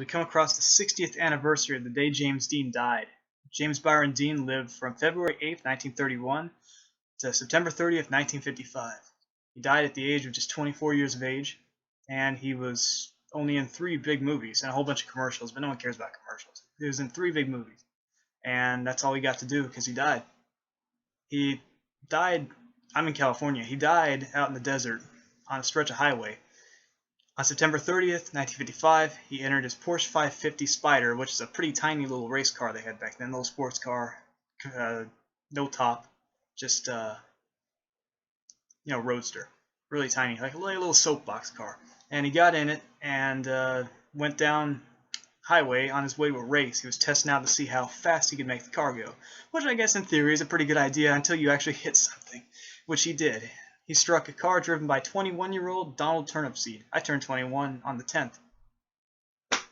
We come across the 60th anniversary of the day James Dean died. James Byron Dean lived from February 8th, 1931 to September 30th, 1955. He died at the age of just 24 years of age, and he was only in 3 big movies and a whole bunch of commercials, but no one cares about commercials. He was in 3 big movies, and that's all he got to do because he died. He died, I'm in California, he died out in the desert on a stretch of highway. On September 30th, 1955, he entered his Porsche 550 Spyder, which is a pretty tiny little race car they had back then, little sports car, no top, just roadster, really tiny, like a little soapbox car. And he got in it and went down highway on his way to a race. He was testing out to see how fast he could make the car go, which I guess in theory is a pretty good idea until you actually hit something, which he did. He struck a car driven by 21-year-old Donald Turnipseed. I turned 21 on the 10th.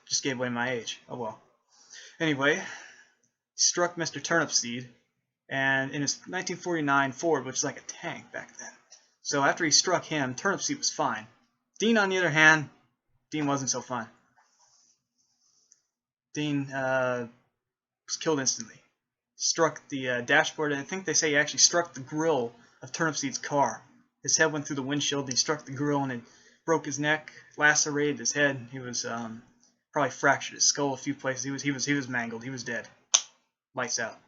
Just gave away my age. Oh well. Anyway, he struck Mr. Turnipseed, and in his 1949 Ford, which is like a tank back then. So after he struck him, Turnipseed was fine. Dean, on the other hand, Dean wasn't so fine. Dean was killed instantly. Struck the dashboard, and I think they say he actually struck the grill of Turnipseed's car. His head went through the windshield, and he struck the grill, and it broke his neck, lacerated his head. He was probably fractured his skull a few places. He was mangled. He was dead. Lights out.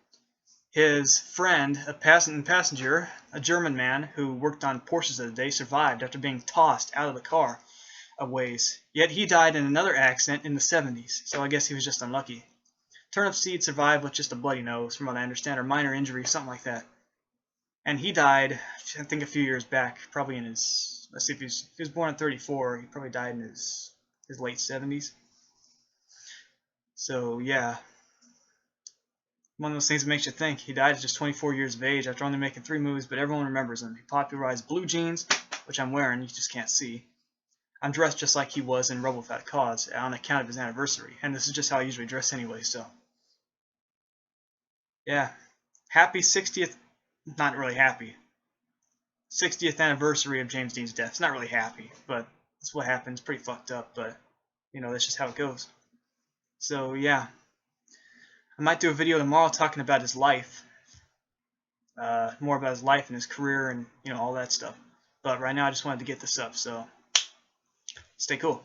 His friend, a passenger, a German man who worked on Porsches of the day, survived after being tossed out of the car a ways. Yet he died in another accident in the 70s, so I guess he was just unlucky. Turnipseed survived with just a bloody nose, from what I understand, or minor injury, something like that. And he died, I think, a few years back, probably in his, let's see, if he was born in 34, he probably died in his late 70s. So, yeah. One of those things that makes you think. He died at just 24 years of age after only making 3 movies, but everyone remembers him. He popularized blue jeans, which I'm wearing, you just can't see. I'm dressed just like he was in Rebel Without Cause on account of his anniversary, and this is just how I usually dress anyway, so. Yeah. Happy 60th, not really happy. 60th anniversary of James Dean's death. It's not really happy, but that's what happens. Pretty fucked up, but, that's just how it goes. So, yeah. I might do a video tomorrow talking about his life. More about his life and his career and, all that stuff. But right now I just wanted to get this up, so stay cool.